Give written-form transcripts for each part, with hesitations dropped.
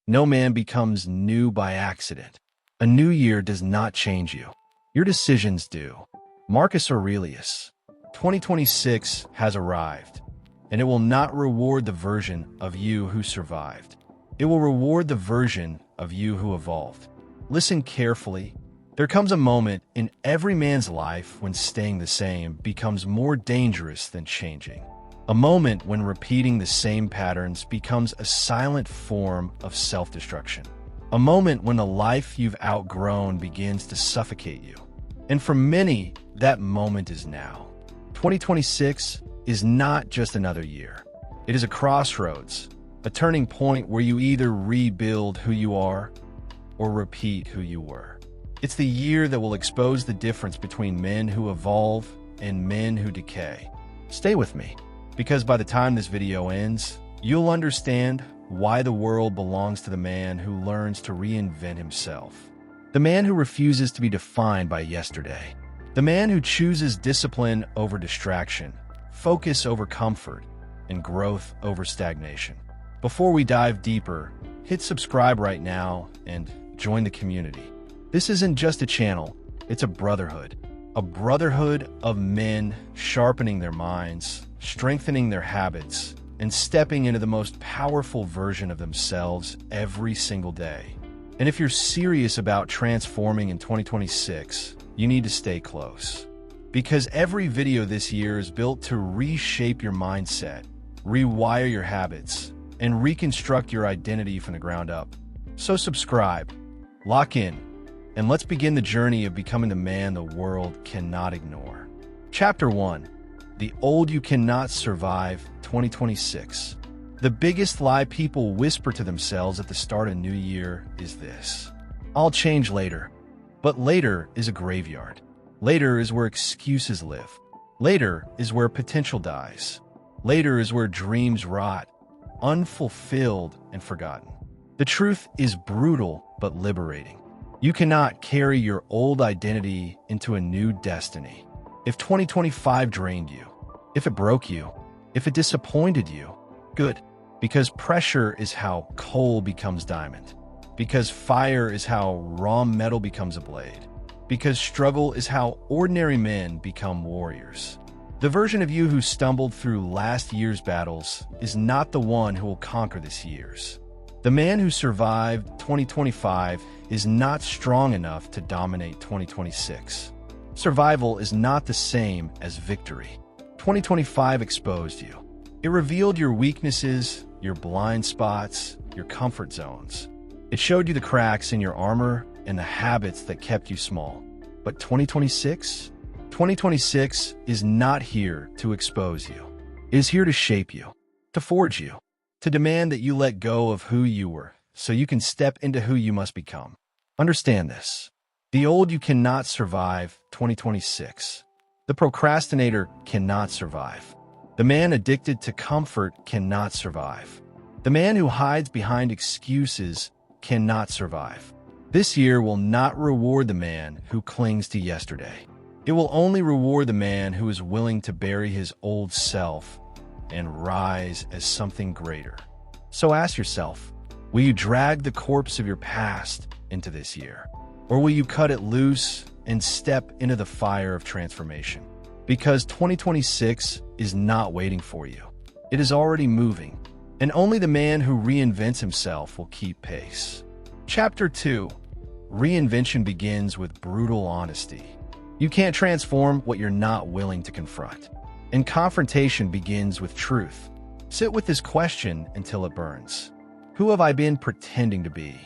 No man becomes new by accident. A new year does not change you. Your decisions do. Marcus Aurelius. 2026 has arrived, and it will not reward the version of you who survived. It will reward the version of you who evolved. Listen carefully. There comes a moment in every man's life when staying the same becomes more dangerous than changing. A moment when repeating the same patterns becomes a silent form of self-destruction. A moment when the life you've outgrown begins to suffocate you. And for many, that moment is now. 2026 is not just another year. It is a crossroads, a turning point where you either rebuild who you are or repeat who you were. It's the year that will expose the difference between men who evolve and men who decay. Stay with me, because by the time this video ends, you'll understand why the world belongs to the man who learns to reinvent himself. The man who refuses to be defined by yesterday. The man who chooses discipline over distraction, focus over comfort, and growth over stagnation. Before we dive deeper, hit subscribe right now and join the community. This isn't just a channel, it's a brotherhood. A brotherhood of men sharpening their minds, strengthening their habits, and stepping into the most powerful version of themselves every single day. And if you're serious about transforming in 2026, you need to stay close. Because every video this year is built to reshape your mindset, rewire your habits, and reconstruct your identity from the ground up. So subscribe, lock in, and let's begin the journey of becoming the man the world cannot ignore. Chapter 1. The Old You Cannot Survive 2026. The biggest lie people whisper to themselves at the start of New Year is this: I'll change later. But later is a graveyard. Later is where excuses live. Later is where potential dies. Later is where dreams rot, unfulfilled and forgotten. The truth is brutal but liberating. You cannot carry your old identity into a new destiny. If 2025 drained you, if it broke you, if it disappointed you, good. Because pressure is how coal becomes diamond. Because fire is how raw metal becomes a blade. Because struggle is how ordinary men become warriors. The version of you who stumbled through last year's battles is not the one who will conquer this year's. The man who survived 2025 is not strong enough to dominate 2026. Survival is not the same as victory. 2025 exposed you. It revealed your weaknesses, your blind spots, your comfort zones. It showed you the cracks in your armor and the habits that kept you small. But 2026? 2026 is not here to expose you. It is here to shape you, to forge you, to demand that you let go of who you were so you can step into who you must become. Understand this. The old you cannot survive 2026. The procrastinator cannot survive. The man addicted to comfort cannot survive. The man who hides behind excuses cannot survive. This year will not reward the man who clings to yesterday. It will only reward the man who is willing to bury his old self and rise as something greater. So ask yourself, will you drag the corpse of your past into this year? Or will you cut it loose and step into the fire of transformation? Because 2026 is not waiting for you. It is already moving, and only the man who reinvents himself will keep pace. Chapter 2. Reinvention begins with brutal honesty. You can't transform what you're not willing to confront. And confrontation begins with truth. Sit with this question until it burns. Who have I been pretending to be?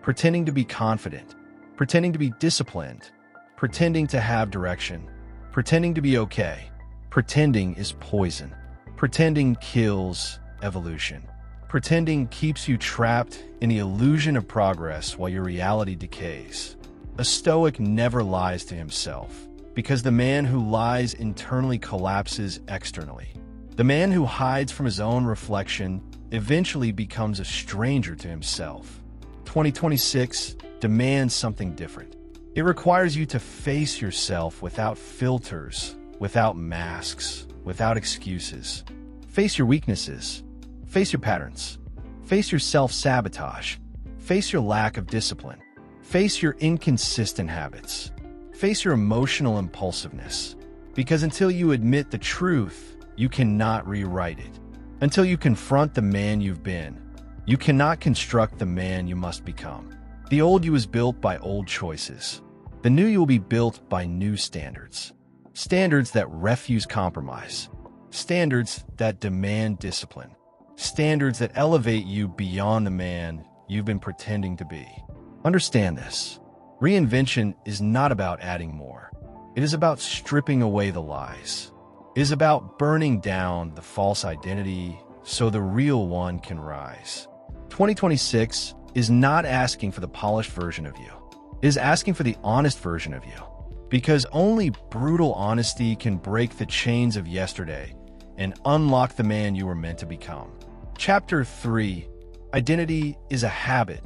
Pretending to be confident. Pretending to be disciplined. Pretending to have direction. Pretending to be okay. Pretending is poison. Pretending kills evolution. Pretending keeps you trapped in the illusion of progress while your reality decays. A Stoic never lies to himself, because the man who lies internally collapses externally. The man who hides from his own reflection eventually becomes a stranger to himself. 2026 demands something different. It requires you to face yourself without filters, without masks, without excuses. Face your weaknesses. Face your patterns. Face your self-sabotage. Face your lack of discipline. Face your inconsistent habits. Face your emotional impulsiveness. Because until you admit the truth, you cannot rewrite it. Until you confront the man you've been, you cannot construct the man you must become. The old you is built by old choices. The new you will be built by new standards. Standards that refuse compromise. Standards that demand discipline. Standards that elevate you beyond the man you've been pretending to be. Understand this. Reinvention is not about adding more. It is about stripping away the lies. It is about burning down the false identity so the real one can rise. 2026 is not asking for the polished version of you. It is asking for the honest version of you. Because only brutal honesty can break the chains of yesterday and unlock the man you were meant to become. Chapter 3. Identity is a habit,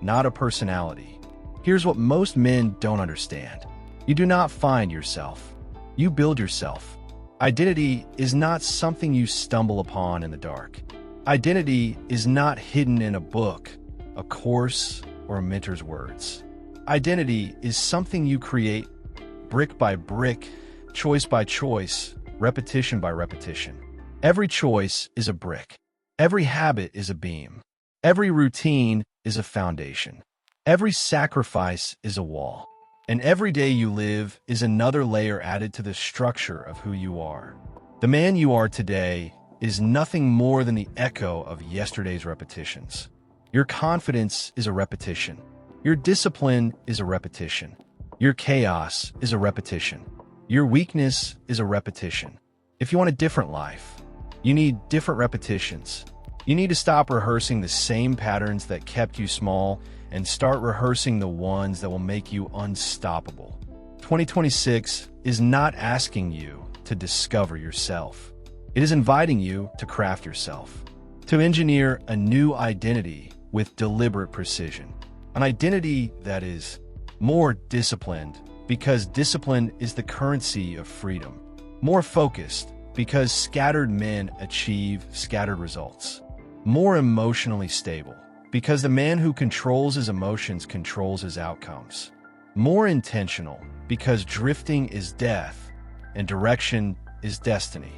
not a personality. Here's what most men don't understand. You do not find yourself. You build yourself. Identity is not something you stumble upon in the dark. Identity is not hidden in a book, a course, or a mentor's words. Identity is something you create brick by brick, choice by choice, repetition by repetition. Every choice is a brick. Every habit is a beam. Every routine is a foundation. Every sacrifice is a wall. And every day you live is another layer added to the structure of who you are. The man you are today is nothing more than the echo of yesterday's repetitions. Your confidence is a repetition. Your discipline is a repetition. Your chaos is a repetition. Your weakness is a repetition. If you want a different life, you need different repetitions. You need to stop rehearsing the same patterns that kept you small and start rehearsing the ones that will make you unstoppable. 2026 is not asking you to discover yourself. It is inviting you to craft yourself, to engineer a new identity with deliberate precision. An identity that is more disciplined, because discipline is the currency of freedom. More focused, because scattered men achieve scattered results. More emotionally stable, because the man who controls his emotions controls his outcomes. More intentional, because drifting is death and direction is destiny.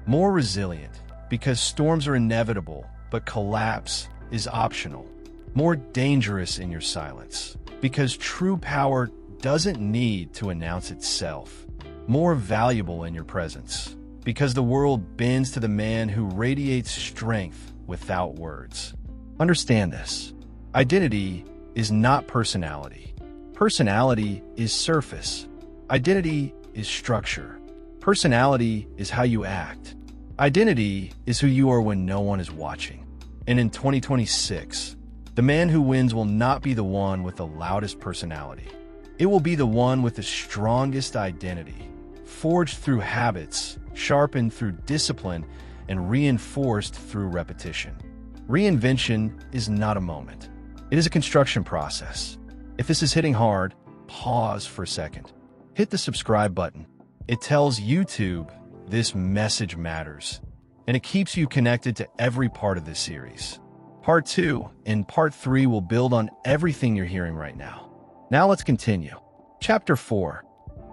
More resilient, because storms are inevitable, but collapse is optional. More dangerous in your silence, because true power doesn't need to announce itself. More valuable in your presence, because the world bends to the man who radiates strength without words. Understand this. Identity is not personality. Personality is surface. Identity is structure. Personality is how you act. Identity is who you are when no one is watching. And in 2026, the man who wins will not be the one with the loudest personality. It will be the one with the strongest identity, forged through habits, sharpened through discipline, and reinforced through repetition. Reinvention is not a moment. It is a construction process. If this is hitting hard, pause for a second. Hit the subscribe button. It tells YouTube this message matters, and it keeps you connected to every part of this series. Part 2 and Part 3 will build on everything you're hearing right now. Now let's continue. Chapter 4.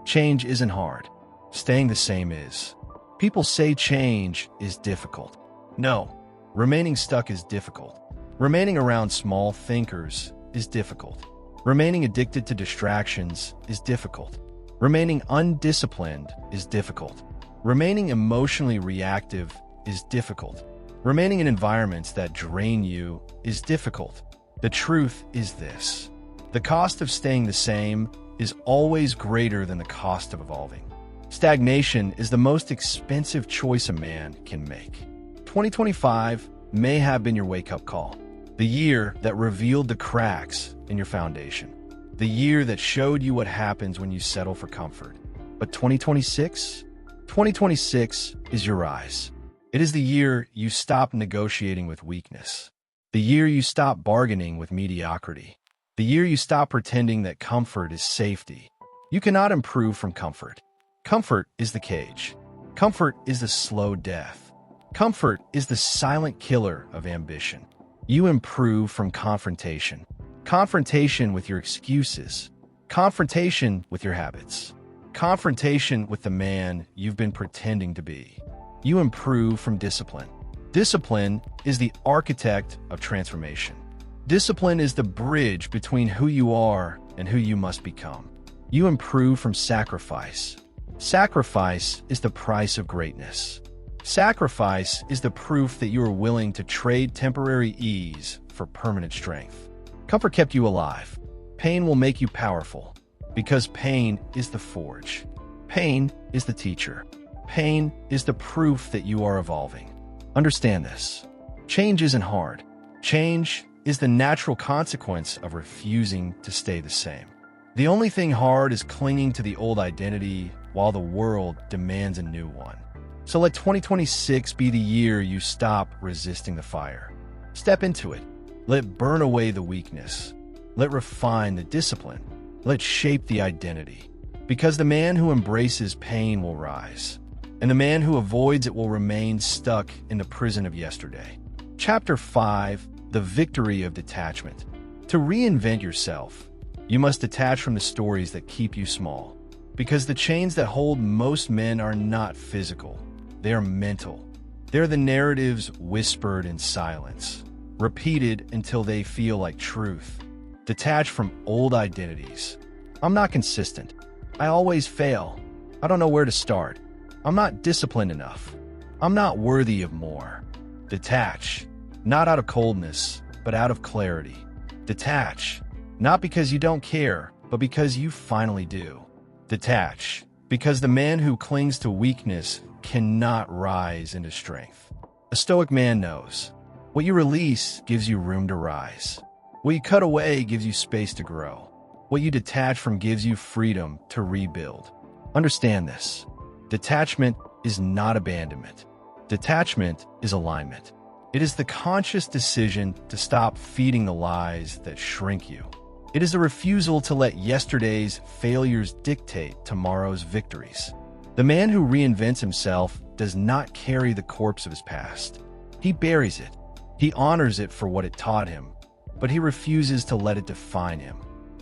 Change isn't hard. Staying the same is. People say change is difficult. No. Remaining stuck is difficult. Remaining around small thinkers is difficult. Remaining addicted to distractions is difficult. Remaining undisciplined is difficult. Remaining emotionally reactive is difficult. Remaining in environments that drain you is difficult. The truth is this. The cost of staying the same is always greater than the cost of evolving. Stagnation is the most expensive choice a man can make. 2025 may have been your wake-up call. The year that revealed the cracks in your foundation. The year that showed you what happens when you settle for comfort. But 2026? 2026 is your rise. It is the year you stop negotiating with weakness. The year you stop bargaining with mediocrity. The year you stop pretending that comfort is safety. You cannot improve from comfort. Comfort is the cage. Comfort is the slow death. Comfort is the silent killer of ambition. You improve from confrontation. confrontation with your excuses, confrontation with your habits, confrontation with the man you've been pretending to be. You improve from discipline. Discipline is the architect of transformation. Discipline is the bridge between who you are and who you must become. You improve from sacrifice. Sacrifice is the price of greatness. Sacrifice is the proof that you are willing to trade temporary ease for permanent strength. Comfort kept you alive. Pain will make you powerful, because pain is the forge. Pain is the teacher. Pain is the proof that you are evolving. Understand this. Change isn't hard. Change is the natural consequence of refusing to stay the same. The only thing hard is clinging to the old identity while the world demands a new one. So let 2026 be the year you stop resisting the fire. Step into it. Let it burn away the weakness. Let it refine the discipline. Let it shape the identity. Because the man who embraces pain will rise, and the man who avoids it will remain stuck in the prison of yesterday. Chapter 5: The Victory of Detachment. To reinvent yourself, you must detach from the stories that keep you small. Because the chains that hold most men are not physical, they are mental. They're the narratives whispered in silence, repeated until they feel like truth. Detach from old identities. I'm not consistent. I always fail. I don't know where to start. I'm not disciplined enough. I'm not worthy of more. Detach, not out of coldness, but out of clarity. Detach, not because you don't care, but because you finally do. Detach, because the man who clings to weakness cannot rise into strength. A Stoic man knows. What you release gives you room to rise. What you cut away gives you space to grow. What you detach from gives you freedom to rebuild. Understand this. Detachment is not abandonment. Detachment is alignment. It is the conscious decision to stop feeding the lies that shrink you. It is a refusal to let yesterday's failures dictate tomorrow's victories. The man who reinvents himself does not carry the corpse of his past. He buries it. He honors it for what it taught him, but he refuses to let it define him.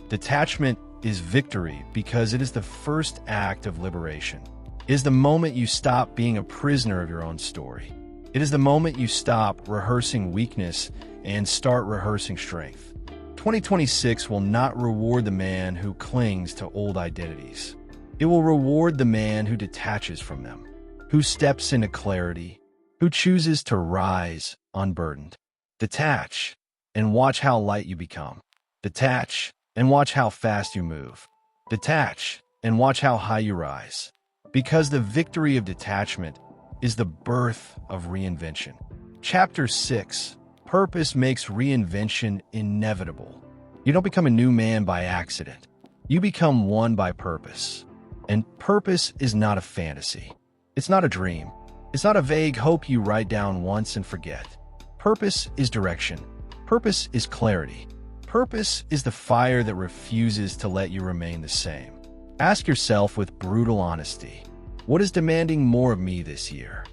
Detachment is victory because it is the first act of liberation. It is the moment you stop being a prisoner of your own story. It is the moment you stop rehearsing weakness and start rehearsing strength. 2026 will not reward the man who clings to old identities. It will reward the man who detaches from them, who steps into clarity, who chooses to rise unburdened. Detach and watch how light you become. Detach and watch how fast you move. Detach and watch how high you rise. Because the victory of detachment is the birth of reinvention. Chapter 6: Purpose makes reinvention inevitable. You don't become a new man by accident. You become one by purpose. And purpose is not a fantasy. It's not a dream. It's not a vague hope you write down once and forget. Purpose is direction. Purpose is clarity. Purpose is the fire that refuses to let you remain the same. Ask yourself with brutal honesty, what is demanding more of me this year?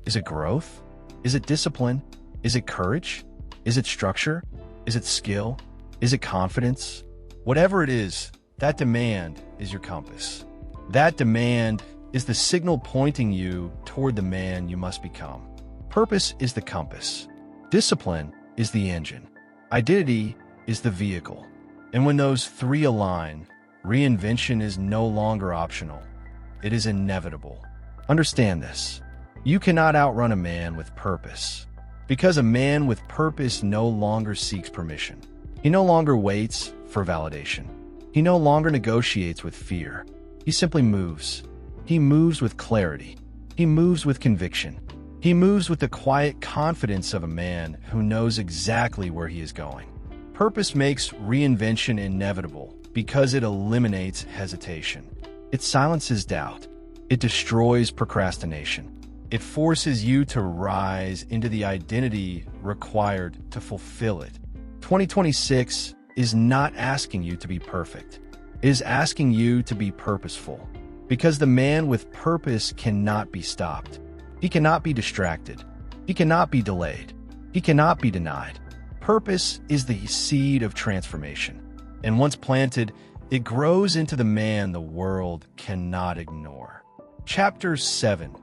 Is it growth? Is it discipline? Is it courage? Is it structure? Is it skill? Is it confidence? Whatever it is, that demand is your compass. That demand is the signal pointing you toward the man you must become. Purpose is the compass. Discipline is the engine. Identity is the vehicle. And when those three align, reinvention is no longer optional. It is inevitable. Understand this. You cannot outrun a man with purpose, because a man with purpose no longer seeks permission. He no longer waits for validation. He no longer negotiates with fear. He simply moves. He moves with clarity. He moves with conviction. He moves with the quiet confidence of a man who knows exactly where he is going. Purpose makes reinvention inevitable because it eliminates hesitation. It silences doubt. It destroys procrastination. It forces you to rise into the identity required to fulfill it. 2026 is not asking you to be perfect. It is asking you to be purposeful. Because the man with purpose cannot be stopped. He cannot be distracted. He cannot be delayed. He cannot be denied. Purpose is the seed of transformation, and once planted, it grows into the man the world cannot ignore. Chapter 7.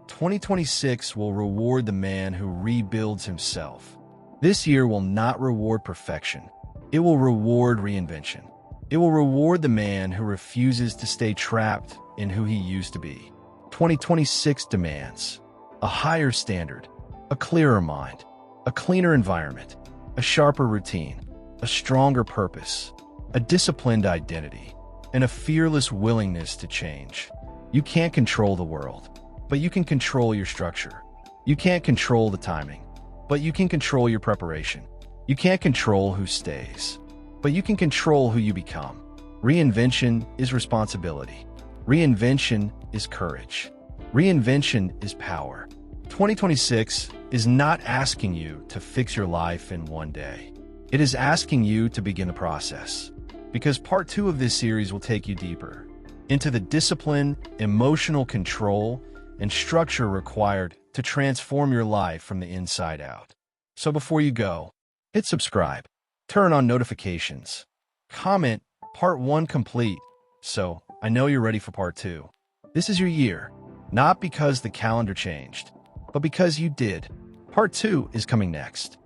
2026 will reward the man who rebuilds himself. This year will not reward perfection. It will reward reinvention. It will reward the man who refuses to stay trapped in who he used to be. 2026 demands a higher standard, a clearer mind, a cleaner environment, a sharper routine, a stronger purpose, a disciplined identity, and a fearless willingness to change. You can't control the world, but you can control your structure. You can't control the timing, but you can control your preparation. You can't control who stays, but you can control who you become. Reinvention is responsibility. Reinvention is courage. Reinvention is power. 2026 is not asking you to fix your life in one day. It is asking you to begin the process. Because part 2 of this series will take you deeper into the discipline, emotional control, and structure required to transform your life from the inside out. So before you go, hit subscribe, turn on notifications, comment part 1 complete, so I know you're ready for part 2. This is your year, not because the calendar changed, but because you did. Part 2 is coming next.